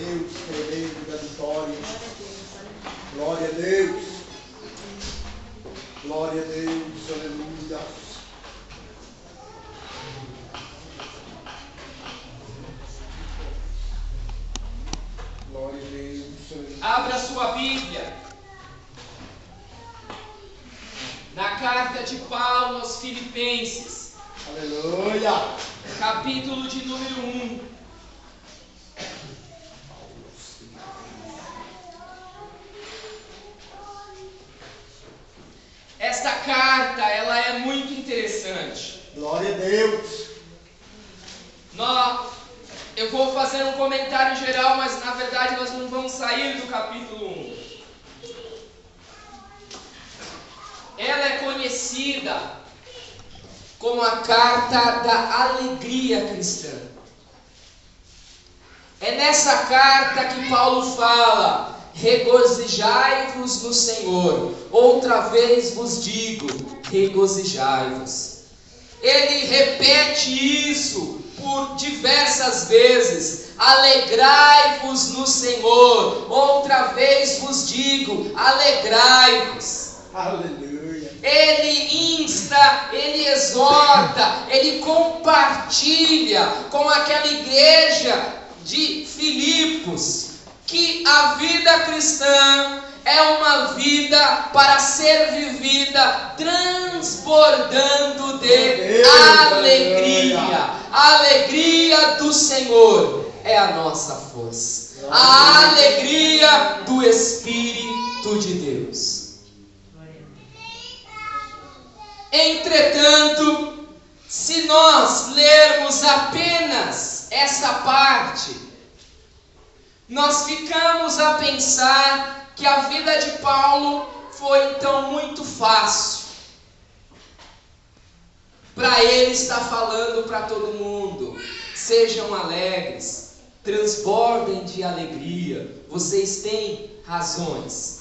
Deus, tremendo da vitória. Glória a Deus. Glória a Deus, aleluia. Glória a Deus, aleluia. Abra sua Bíblia na carta de Paulo aos Filipenses, Aleluia. capítulo de número 1. Esta carta, ela é muito interessante. Glória a Deus. Eu vou fazer um comentário geral, mas na verdade nós não vamos sair do capítulo 1. Ela é conhecida como a carta da alegria cristã. É nessa carta que Paulo fala: regozijai-vos no Senhor. Outra vez vos digo, regozijai-vos. Ele repete isso por diversas vezes. Alegrai-vos no Senhor. Outra vez vos digo, alegrai-vos. Aleluia. Ele insta, ele exorta, ele compartilha com aquela igreja de Filipos que a vida cristã é uma vida para ser vivida transbordando de alegria. A alegria do Senhor é a nossa força. A alegria do Espírito de Deus. Entretanto, se nós lermos apenas essa parte, nós ficamos a pensar que a vida de Paulo foi então muito fácil. Para ele está falando para todo mundo: sejam alegres, transbordem de alegria, vocês têm razões.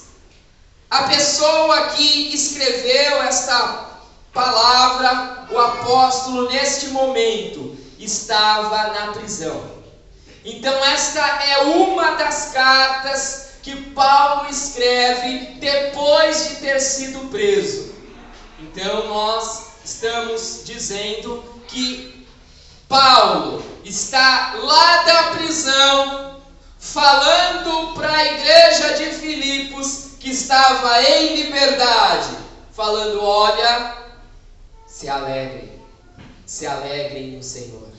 A pessoa que escreveu esta palavra, o apóstolo, neste momento, estava na prisão. Então esta é uma das cartas que Paulo escreve depois de ter sido preso. Então nós estamos dizendo que Paulo está lá da prisão, falando para a igreja de Filipos que estava em liberdade, falando: olha, se alegrem no Senhor.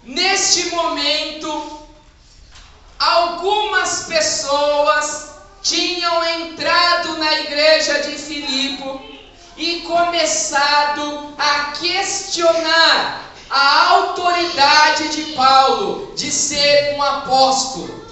Neste momento, algumas pessoas tinham entrado na igreja de Filipe e começado a questionar a autoridade de Paulo de ser um apóstolo.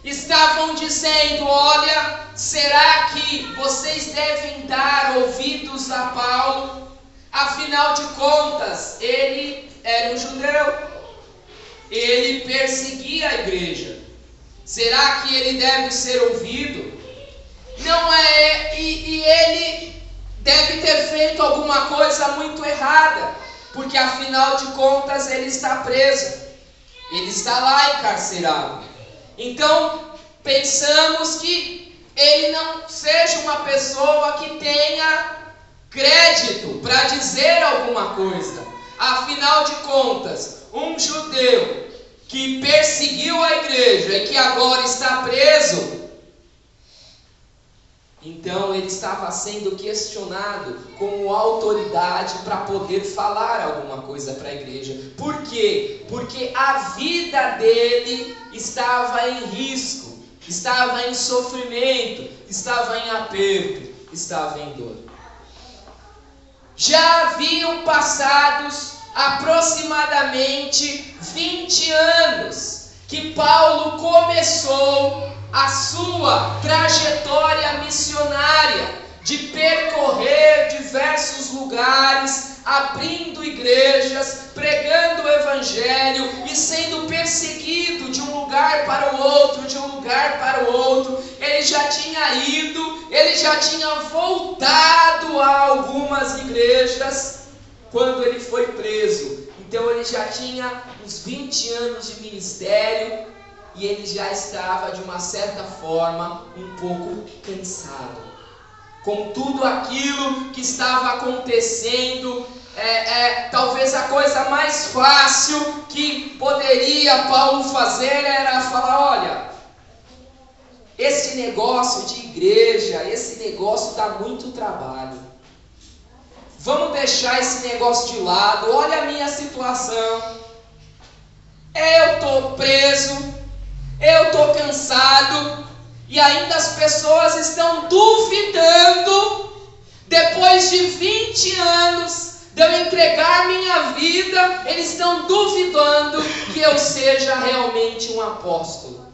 Estavam dizendo: olha, será que vocês devem dar ouvidos a Paulo? Afinal de contas, ele era um judeu. Ele perseguia a igreja. Será que ele deve ser ouvido? Não é, e ele deve ter feito alguma coisa muito errada, porque afinal de contas ele está preso. Ele está lá encarcerado. Então, pensamos que ele não seja uma pessoa que tenha crédito para dizer alguma coisa. Afinal de contas, um judeu que perseguiu a igreja e que agora está preso, então ele estava sendo questionado como autoridade para poder falar alguma coisa para a igreja. Por quê? Porque a vida dele estava em risco, estava em sofrimento, estava em aperto, estava em dor. Já haviam passados aproximadamente 20 anos que Paulo começou a sua trajetória missionária de percorrer diversos lugares, abrindo igrejas, pregando o evangelho e sendo perseguido de um lugar para o outro, de um lugar para o outro. Ele já tinha ido, ele já tinha voltado a algumas igrejas quando ele foi preso. Então ele já tinha uns 20 anos de ministério e ele já estava, de uma certa forma, um pouco cansado com tudo aquilo que estava acontecendo. Talvez a coisa mais fácil que poderia Paulo fazer era falar: olha, esse negócio de igreja, esse negócio dá muito trabalho, vamos deixar esse negócio de lado. Olha a minha situação, eu estou preso, eu estou cansado, e ainda as pessoas estão duvidando, depois de 20 anos de eu entregar minha vida, eles estão duvidando que eu seja realmente um apóstolo.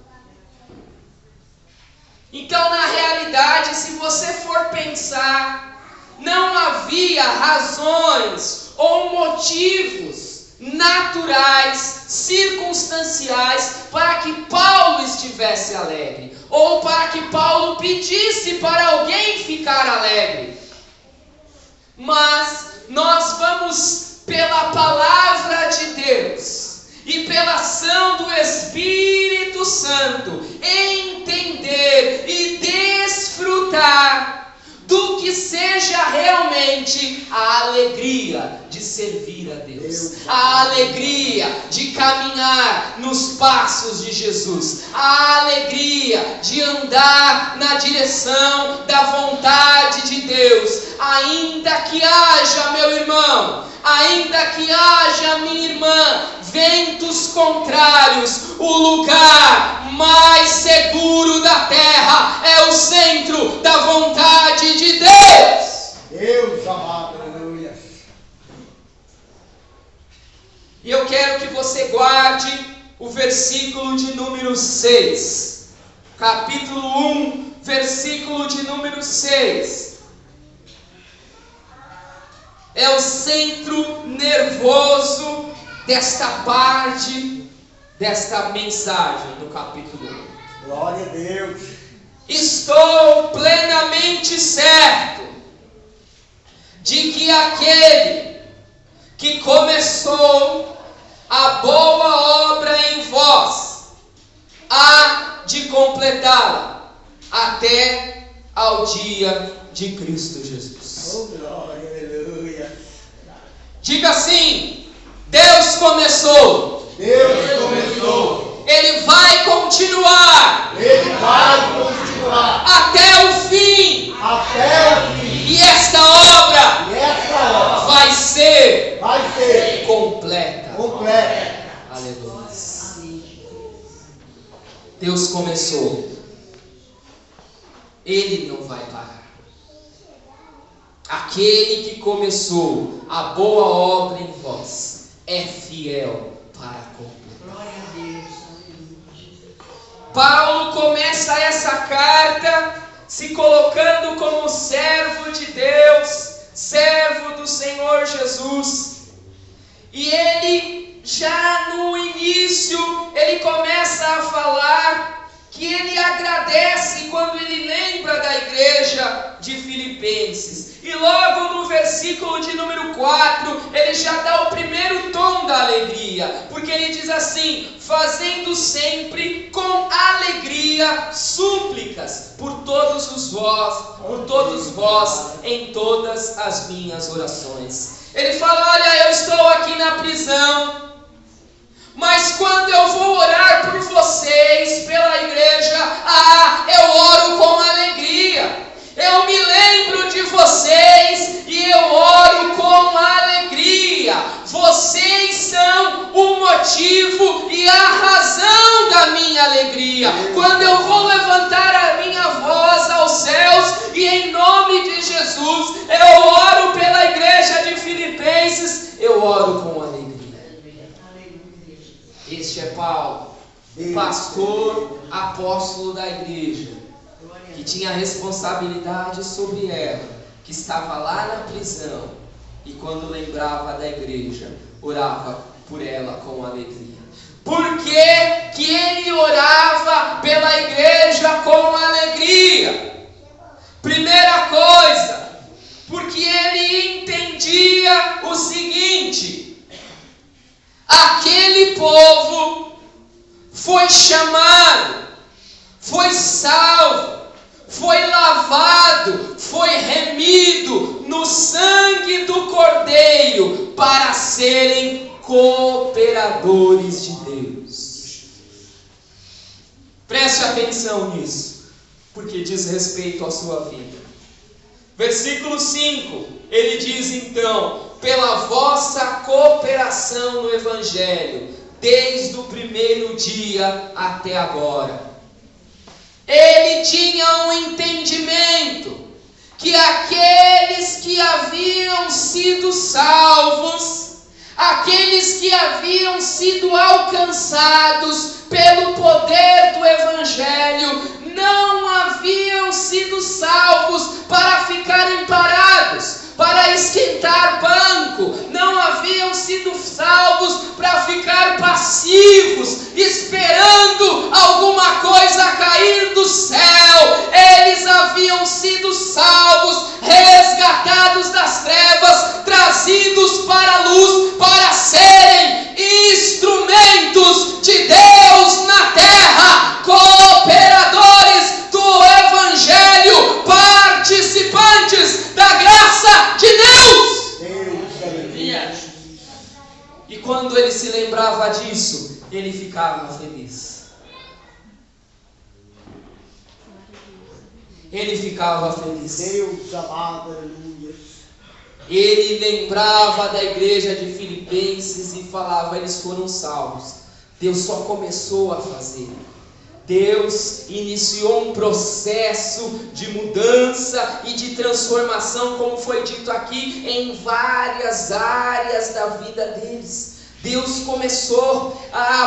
Então, na realidade, se você for pensar, não havia razões ou motivos naturais, circunstanciais, para que Paulo estivesse alegre, ou para que Paulo pedisse para alguém ficar alegre. Mas nós vamos, pela palavra de Deus e pela ação do Espírito Santo, entender e desfrutar do que seja realmente a alegria de servir a Deus, a alegria de caminhar nos passos de Jesus, a alegria de andar na direção da vontade de Deus. Ainda que haja, meu irmão, ainda que haja, minha irmã, ventos contrários, o lugar mais seguro da terra é o centro da vontade de Deus. Deus amado, aleluia. E eu quero que você guarde o versículo de número 6. Capítulo 1, versículo de número 6. É o centro nervoso desta parte, desta mensagem do capítulo 1. Glória a Deus. Estou plenamente certo de que aquele que começou a boa obra em vós há de completá-la até ao dia de Cristo Jesus. Oh, glória, aleluia. Diga assim: Deus começou. Deus começou. Ele vai continuar. Ele vai continuar. Até o fim. Até o fim. E esta obra. E esta obra Vai ser. Completa. Aleluia. Deus começou. Ele não vai parar. Aquele que começou a boa obra em vós é fiel para completar. Glória a Deus. Paulo começa essa carta se colocando como servo de Deus, servo do Senhor Jesus. E ele, já no início, ele começa a falar que ele agradece quando ele lembra da igreja de Filipenses. E logo no versículo de número 4, ele já dá o primeiro tom da alegria, porque ele diz assim: fazendo sempre com alegria súplicas por todos vós em todas as minhas orações. Ele fala: olha, eu estou aqui na prisão, mas quando eu vou orar por vocês, pela igreja, eu oro com alegria. Eu me lembro de vocês e eu oro com alegria. Vocês são o motivo e a razão da minha alegria. Quando eu vou levantar a minha voz aos céus e em nome de Jesus eu oro pela igreja de Filipenses, eu oro com alegria. Este é Paulo, pastor, apóstolo da igreja, que tinha responsabilidade sobre ela, que estava lá na prisão, e quando lembrava da igreja, orava por ela com alegria. Por que que ele orava pela igreja com alegria? Primeira coisa, porque ele entendia o seguinte: aquele povo foi chamado, foi salvo, foi lavado, foi remido no sangue do Cordeiro para serem cooperadores de Deus. Preste atenção nisso, porque diz respeito à sua vida. Versículo 5, ele diz então: pela vossa cooperação no Evangelho, desde o primeiro dia até agora. Ele tinha um entendimento que aqueles que haviam sido salvos, aqueles que haviam sido alcançados pelo poder do Evangelho, não haviam sido salvos para ficarem parados, para esquentar banco, não haviam sido salvos para ficar passivos, esperando alguma coisa cair do céu. Eles haviam sido salvos, resgatados das trevas, trazidos para a luz, para serem instrumentos de Deus na terra, cooperadores do Evangelho, participantes da graça de Deus. E quando ele se lembrava disso, ele ficava feliz. Ele ficava feliz. Deus amado, aleluia. Ele lembrava da igreja de Filipenses e falava: eles foram salvos. Deus só começou a fazer. Deus iniciou um processo de mudança e de transformação, como foi dito aqui, em várias áreas da vida deles. Deus começou,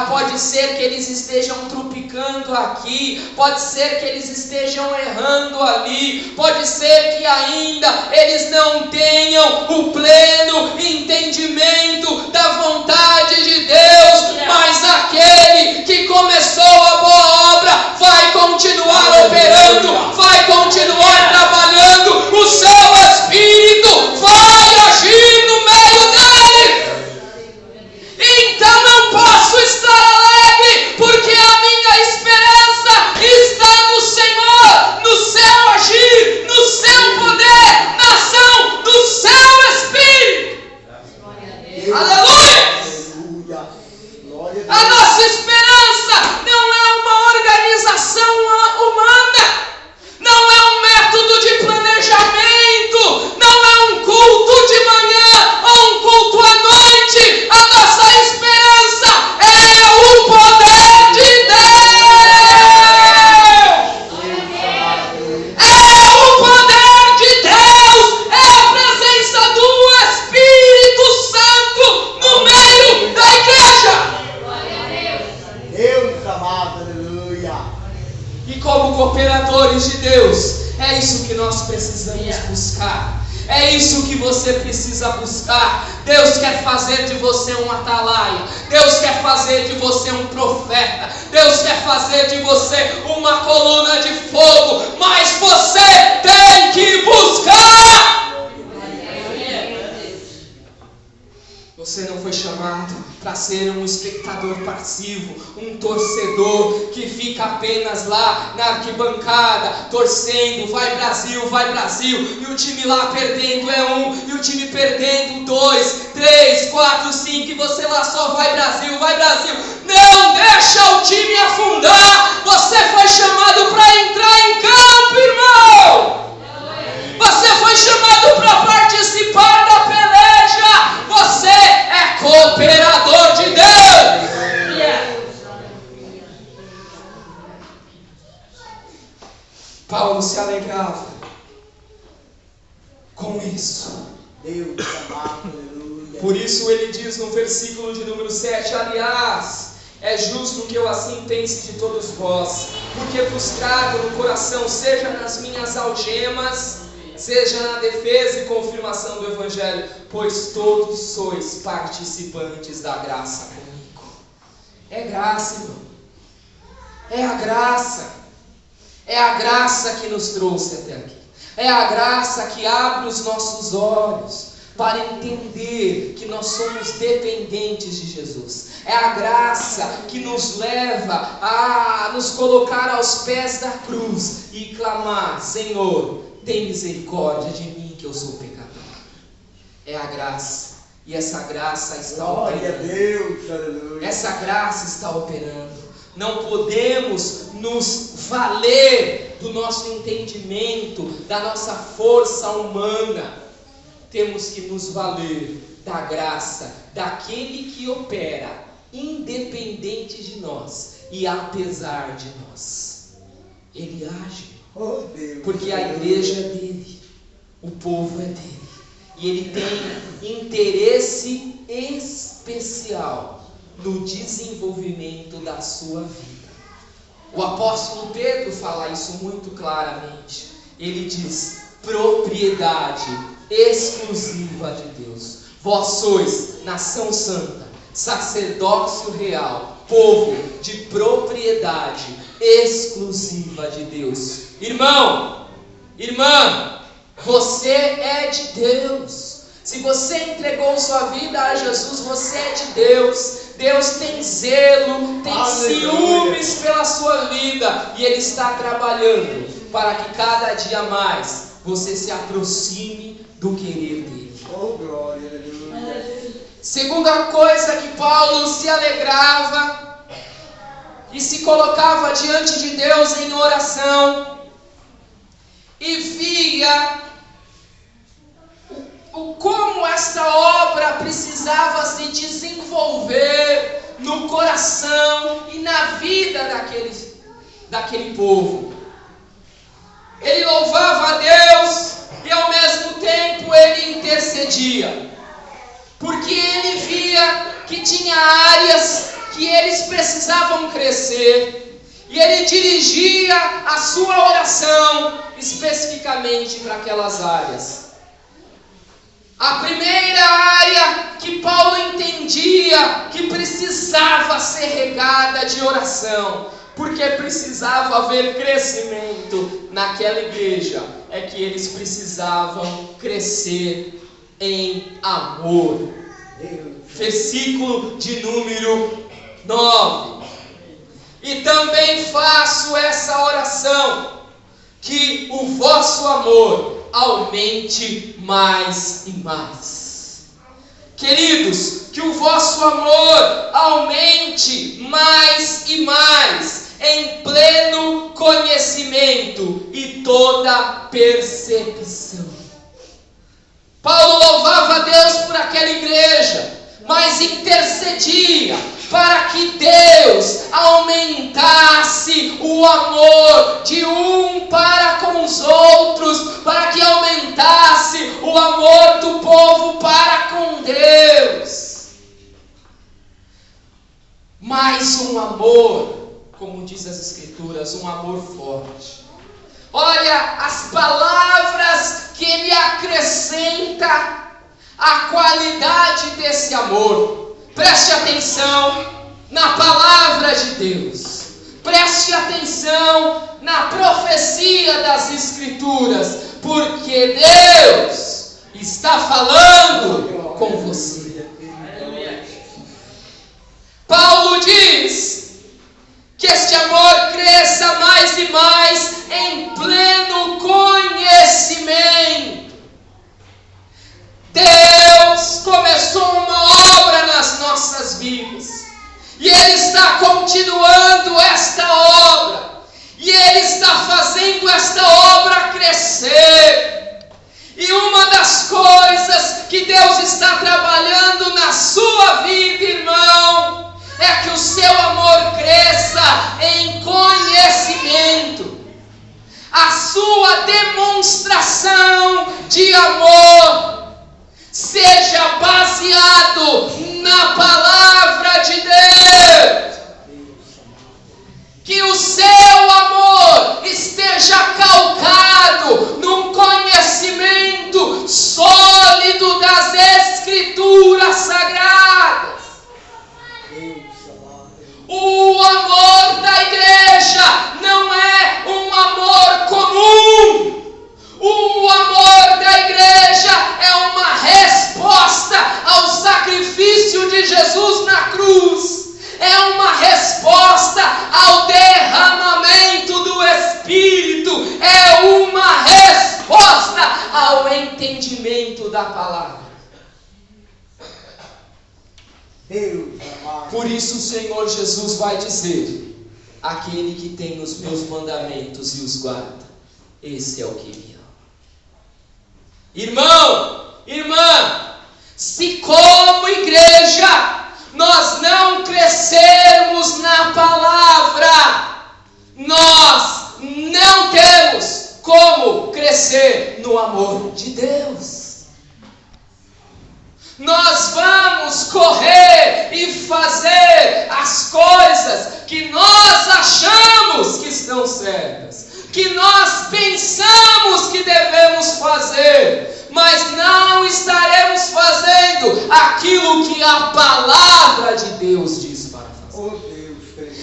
pode ser que eles estejam tropicando aqui, pode ser que eles estejam errando ali, pode ser que ainda eles não tenham o pleno entendimento da vontade de Deus, mas aquele que começou a boa obra vai continuar operando, vai continuar trabalhando, o seu Espírito vai agir no meio dele. Então não posso estar alegre, porque a minha esperança está no Senhor, no seu agir, no seu poder, na ação do seu Espírito. Aleluia! A nossa esperança não é uma organização humana, não é um método de planejamento, não é um culto de manhã ou um culto à noite. A nossa esperança é o poder de Deus. É o poder de Deus, é a presença do Espírito Santo no meio da igreja. Deus amado, aleluia. E como cooperadores de Deus, é isso que nós precisamos buscar. É isso que você precisa buscar. Deus quer fazer de você um atalaia. Deus quer fazer de você um profeta. Deus quer fazer de você uma coluna de fogo. Mas você tem que buscar. Você não foi chamado para ser um espectador passivo, um torcedor que fica apenas lá na arquibancada, torcendo, vai Brasil, e o time lá perdendo é 1, e o time perdendo 2, 3, 4, 5, e você lá só vai Brasil. Não deixa o time afundar. Você foi chamado para entrar em campo, irmão. Você foi chamado para participar da peleja. Você é cooperador de Deus. Paulo se alegrava com isso. Deus amado, aleluia. Por isso ele diz no versículo de número 7: aliás, é justo que eu assim pense de todos vós, porque vos trago no coração, seja nas minhas algemas, seja na defesa e confirmação do Evangelho, pois todos sois participantes da graça comigo. É graça, irmão. É a graça. É a graça que nos trouxe até aqui. É a graça que abre os nossos olhos. para entender que nós somos dependentes de Jesus. É a graça que nos leva a nos colocar aos pés da cruz e clamar: Senhor, tem misericórdia de mim, que eu sou pecador. É a graça. E essa graça está operando. Glória a Deus, aleluia. Essa graça está operando. Não podemos nos valer do nosso entendimento, da nossa força humana. Temos que nos valer da graça daquele que opera, independente de nós e apesar de nós. Ele age. Oh, Deus, porque a igreja é dele, o povo é dele. E ele tem interesse especial no desenvolvimento da sua vida. O apóstolo Pedro fala isso muito claramente. Ele diz: propriedade exclusiva de Deus. Vós sois nação santa, sacerdócio real, povo de propriedade exclusiva de Deus. Irmão, irmã, você é de Deus. Se você entregou sua vida a Jesus, você é de Deus. Deus tem zelo, tem ciúmes pela sua vida, e Ele está trabalhando para que cada dia mais você se aproxime do querer dele. Oh, glória, aleluia. Segunda coisa que Paulo se alegrava e se colocava diante de Deus em oração, e via como esta obra precisava se desenvolver no coração e na vida daquele povo. Ele louvava a Deus e ao mesmo tempo ele intercedia, porque ele via que tinha áreas que eles precisavam crescer, e ele dirigia a sua oração especificamente para aquelas áreas. A primeira área que Paulo entendia que precisava ser regada de oração, porque precisava haver crescimento naquela igreja, é que eles precisavam crescer em amor. Versículo de número 9. E também faço essa oração, que o vosso amor aumente mais e mais. Queridos, que o vosso amor aumente mais e mais, em pleno conhecimento e toda percepção. Paulo louvava a Deus por aquela igreja, mas intercedia para que Deus aumentasse o amor de um para com os outros, para que aumentasse o amor do povo para com Deus. Mais um amor, como diz as Escrituras, um amor forte. Olha as palavras que ele acrescenta à qualidade desse amor. Preste atenção na palavra de Deus. Preste atenção na profecia das Escrituras, porque Deus está falando com você. Paulo diz que este amor cresça mais e mais em pleno conhecimento. Deus começou uma obra nas nossas vidas, e Ele está continuando esta obra, e Ele está fazendo esta obra crescer. E uma das coisas que Deus está trabalhando na sua vida, irmão, é que o seu amor cresça em conhecimento. A sua demonstração de amor seja baseado na palavra de Deus. Que o seu amor esteja calcado num conhecimento sólido das Escrituras Sagradas. O amor da igreja não é um amor comum. O amor da igreja é uma resposta Deus amado. Por isso o Senhor Jesus vai dizer: aquele que tem os meus mandamentos e os guarda, esse é o que me ama. Irmão, irmã, se como igreja nós não crescermos na palavra, nós não temos como crescer no amor de Deus. Nós vamos correr e fazer as coisas que nós achamos que estão certas, que nós pensamos que devemos fazer, mas não estaremos fazendo aquilo que a palavra de Deus diz para fazer. Oh Deus,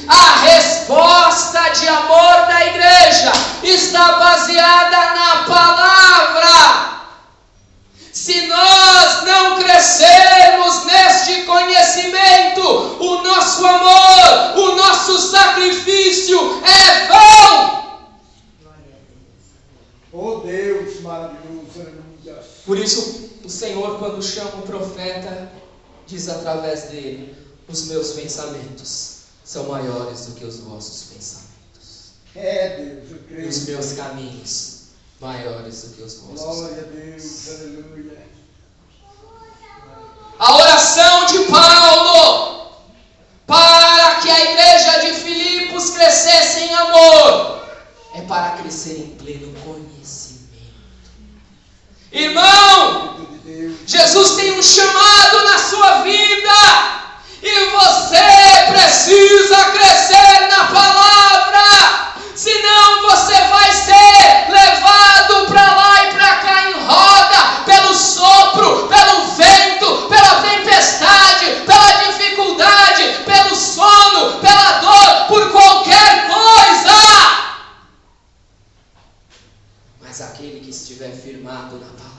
a resposta de amor da igreja está baseada na palavra. Se nós não crescermos neste conhecimento, o nosso amor, o nosso sacrifício é vão. Oh Deus maravilhoso, aleluia. Por isso, o Senhor, quando chama o profeta, diz através dele: os meus pensamentos são maiores do que os vossos pensamentos. Deus, eu creio. E os meus caminhos maiores do que os vossos. Glória a Deus, aleluia. A oração de Paulo para que a igreja de Filipos crescesse em amor é para crescer em pleno conhecimento. Irmão, Jesus tem um chamado na sua vida e você precisa crescer na palavra, senão você vai ser levado para lá e para cá em roda, pelo sopro, pelo vento, pela tempestade, pela dificuldade, pelo sono, pela dor, por qualquer coisa. Mas aquele que estiver firmado na palavra,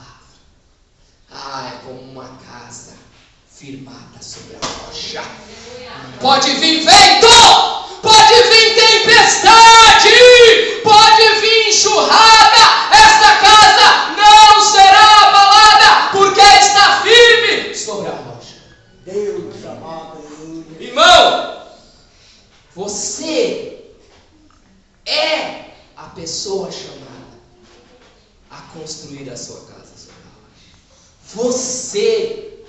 é como uma casa firmada sobre a rocha. Pode vir vento, pode vir tempestade, pode vir enxurrada, esta casa não será abalada, porque está firme sobre a rocha. Deus amado, aleluia. Irmão, você é a pessoa chamada a construir a sua casa sobre a rocha. Você,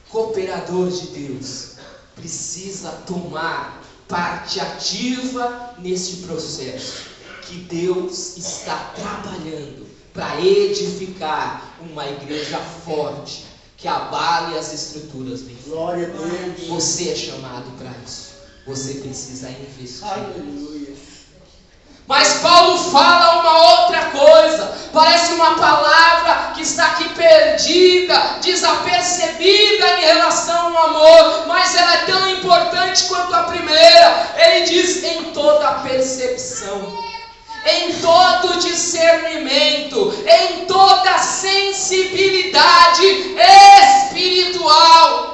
cooperador de Deus, precisa tomar parte ativa neste processo que Deus está trabalhando para edificar uma igreja forte que abale as estruturas bem. Glória a Deus. Você é chamado para isso. Você precisa investir. Aleluia. Mas Paulo fala uma outra coisa. Parece uma palavra que está aqui perdida, desapercebida em relação ao amor, mas ela é tão importante quanto a primeira. Ele diz: em toda percepção, em todo discernimento, em toda sensibilidade espiritual.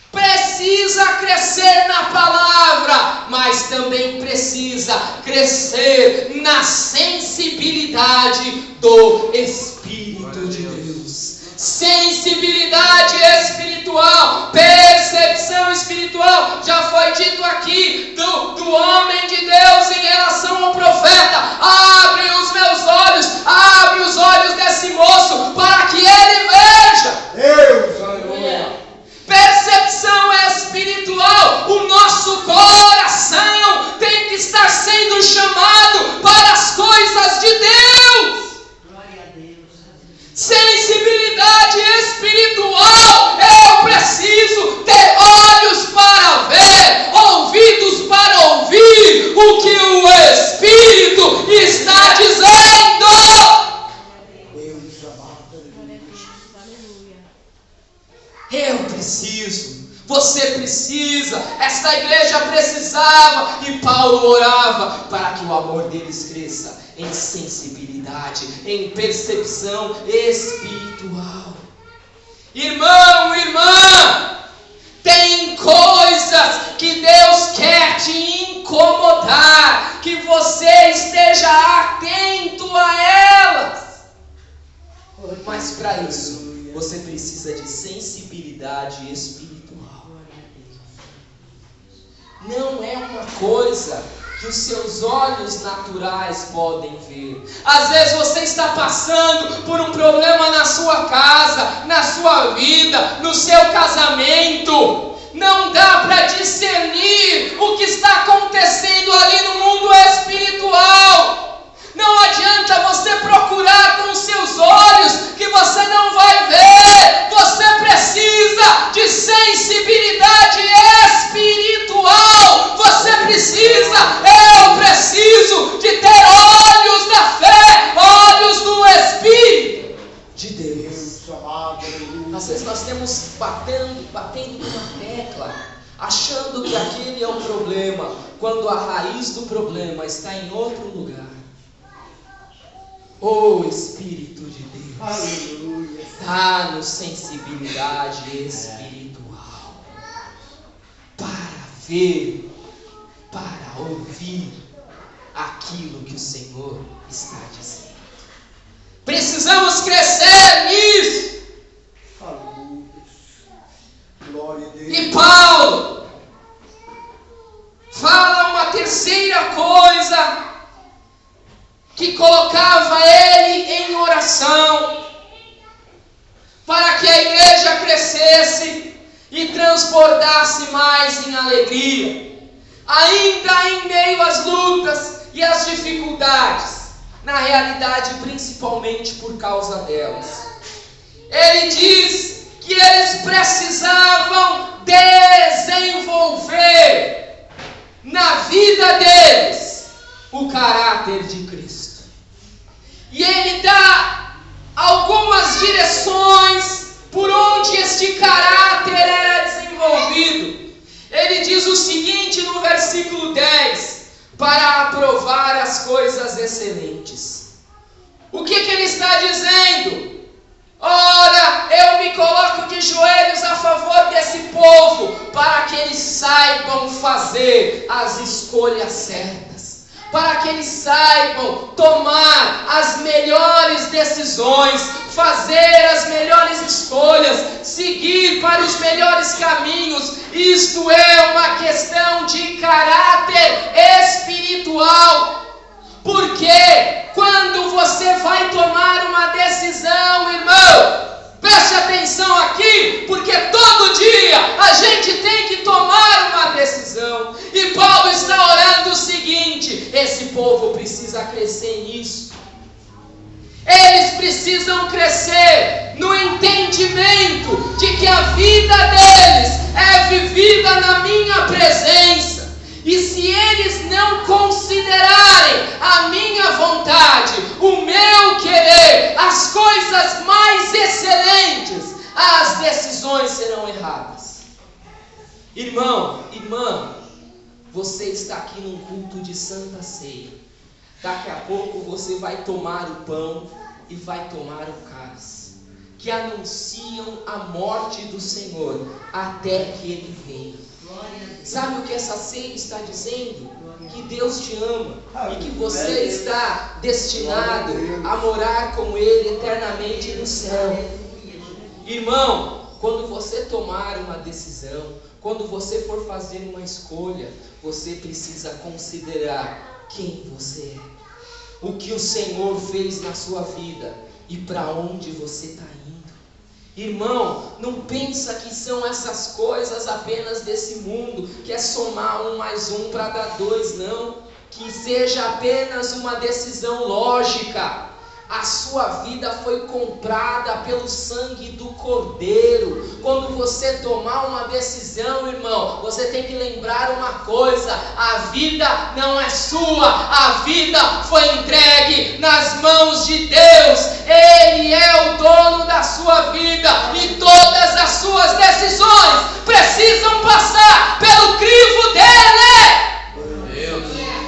Precisa crescer na palavra, mas também precisa crescer na sensibilidade do Espírito de Deus. Sensibilidade espiritual, percepção espiritual. Já foi dito aqui do homem de Deus em relação ao profeta: abre os meus olhos, abre os olhos desse moço para que ele veja. Deus, aleluia. Percepção espiritual. O nosso coração tem que estar sendo chamado para as coisas de Deus. Glória a Deus. Sensibilidade espiritual. Eu preciso ter olhos para ver, ouvidos para ouvir o que o Espírito está dizendo. Deus amado, Aleluia. Eu preciso, você precisa, esta igreja precisava, e Paulo orava para que o amor deles cresça em sensibilidade, em percepção espiritual. Irmão, irmã, tem coisas que Deus quer te incomodar, que você esteja atento a elas. Mas para isso, você precisa de sensibilidade espiritual. coisa que os seus olhos naturais podem ver. Às vezes você está passando por um problema na sua casa, na sua vida, no seu casamento. Não dá para discernir o que está acontecendo ali no mundo espiritual. Não adianta você procurar com os seus olhos, que você não vai ver. Você precisa de sensibilidade espiritual. Você precisa, eu preciso de ter olhos da fé, olhos do Espírito de Deus. Às vezes nós temos batendo numa tecla, achando que aquele é o problema, quando a raiz do problema está em outro lugar. Oh Espírito de Deus, Aleluia. dá-nos sensibilidade espiritual para ver, para ouvir aquilo que o Senhor está dizendo. Precisamos crescer nisso. Aleluia. Glória a Deus. E Paulo fala uma terceira coisa que colocava ele em oração para que a igreja crescesse e transbordasse mais em alegria, ainda em meio às lutas e às dificuldades, na realidade principalmente por causa delas. Ele diz que eles precisavam desenvolver na vida deles o caráter de Cristo. E ele dá algumas direções por onde este caráter era desenvolvido. Ele diz o seguinte no versículo 10: para aprovar as coisas excelentes. O que ele está dizendo? Ora, eu me coloco de joelhos a favor desse povo, para que eles saibam fazer as escolhas certas, para que eles saibam tomar as melhores decisões, fazer as melhores escolhas, seguir para os melhores caminhos. Isto é uma questão de caráter espiritual. Porque quando você vai tomar uma decisão, irmão, preste atenção aqui, porque todo dia a gente tem que tomar uma decisão. E Paulo está orando o seguinte: esse povo precisa crescer nisso. Eles precisam crescer no entendimento de que a vida deles é vivida na minha presença. E se eles não considerarem a minha vontade, o meu querer, as coisas mais excelentes, as decisões serão erradas. Irmão, irmã, você está aqui num culto de Santa Ceia. Daqui a pouco você vai tomar o pão e vai tomar o cálice, que anunciam a morte do Senhor até que Ele venha. Sabe o que essa ceia está dizendo? Que Deus te ama e que você está destinado a morar com Ele eternamente no céu. Irmão, quando você tomar uma decisão, quando você for fazer uma escolha, você precisa considerar quem você é, o que o Senhor fez na sua vida e para onde você está indo. Irmão, não pensa que são essas coisas apenas desse mundo, que é somar 1 mais 1 para dar 2, não. Que seja apenas uma decisão lógica. A sua vida foi comprada pelo sangue do Cordeiro. Quando você tomar uma decisão, irmão, você tem que lembrar uma coisa: a vida não é sua, a vida foi entregue nas mãos de Deus. Ele é o dono da sua vida e todas as suas decisões precisam passar pelo crivo dele.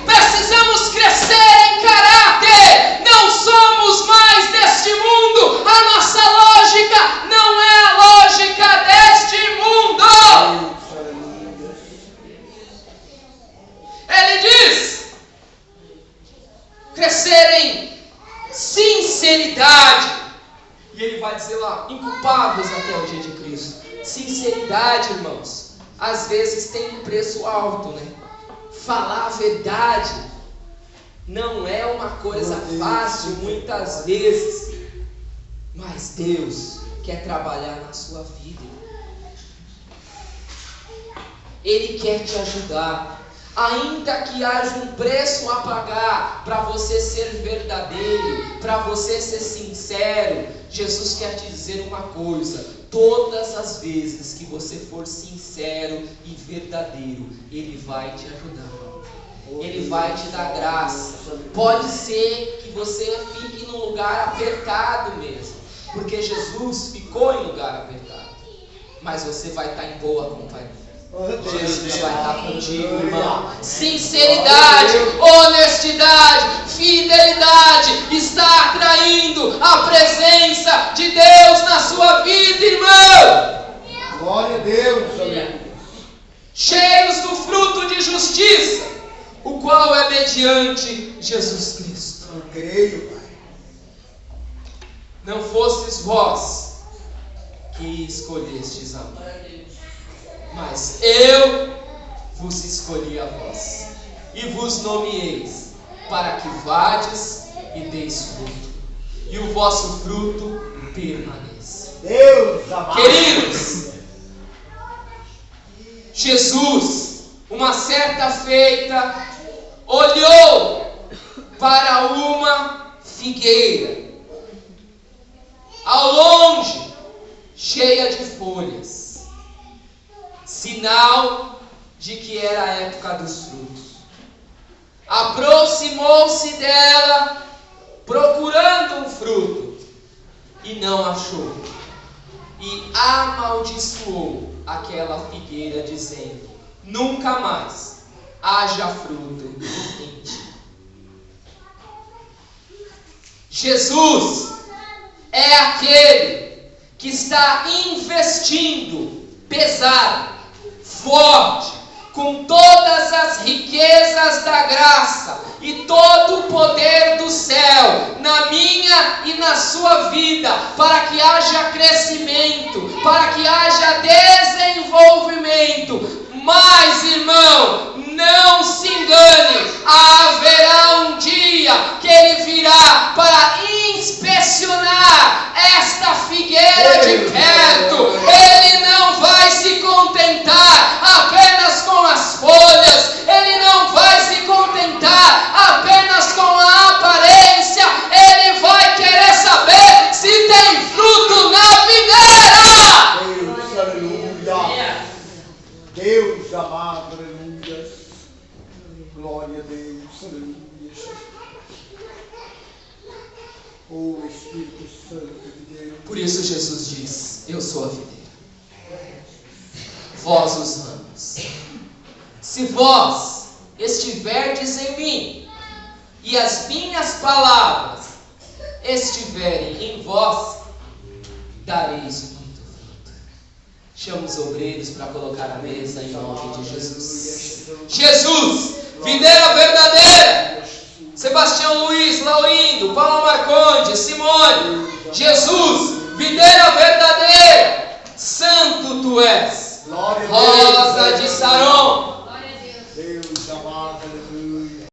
Precisamos crescer em caráter. Não somos mais deste mundo. A nossa lógica não é a lógica deste mundo. Ele diz: crescer em sinceridade. E ele vai dizer lá: inculpáveis até o dia de Cristo. Sinceridade, irmãos, às vezes tem um preço alto, né? falar a verdade não é uma coisa fácil muitas vezes, mas Deus quer trabalhar na sua vida. Ele quer te ajudar, ainda que haja um preço a pagar para você ser verdadeiro, para você ser sincero. Jesus quer te dizer uma coisa: todas as vezes que você for sincero e verdadeiro, Ele vai te ajudar, Ele vai te dar graça. Pode ser que você fique num lugar apertado mesmo, porque Jesus ficou em lugar apertado, mas você vai estar em boa companhia. Jesus vai estar contigo, irmão. Sinceridade, honestidade, fidelidade está atraindo a presença de Deus na sua vida, irmão. Glória a Deus, amém. Cheios do fruto de justiça, o qual é mediante Jesus Cristo. Eu creio, Pai. Não fostes vós que escolhestes a mim, mas eu vos escolhi a vós, e vos nomeeis, para que vades e deis fruto, e o vosso fruto permaneça. Deus amado. Queridos, Jesus, uma certa feita, olhou para uma figueira, ao longe, cheia de folhas, sinal de que era a época dos frutos. Aproximou-se dela, procurando um fruto, e não achou, e amaldiçoou aquela figueira, dizendo: nunca mais haja fruto em ti. Jesus é aquele que está investindo pesado, forte, com todas as riquezas da graça e todo o poder do céu na minha e na sua vida, para que haja crescimento, para que haja desenvolvimento. Mas, irmão, não se engane, haverá um dia que Ele virá para inspecionar esta figueira de perto. Ele não vai se contentar apenas com as folhas, Ele não vai se contentar apenas com a aparência, Ele vai querer saber se tem fruto na videira. Deus, aleluia. Deus amado, aleluia. Glória a Deus, aleluia. Oh Espírito Santo de Deus. Por isso Jesus diz: eu sou a videira, vós os ramos. Se vós estiverdes em mim, e as minhas palavras estiverem em vós, dareis muito fruto. Chama os obreiros para colocar a mesa em nome de Jesus. Jesus, videira verdadeira. Sebastião Luiz, Laurindo, Paulo Marconde, Simone. Jesus, videira verdadeira. Santo tu és, Rosa de Saron. Deus amado, aleluia.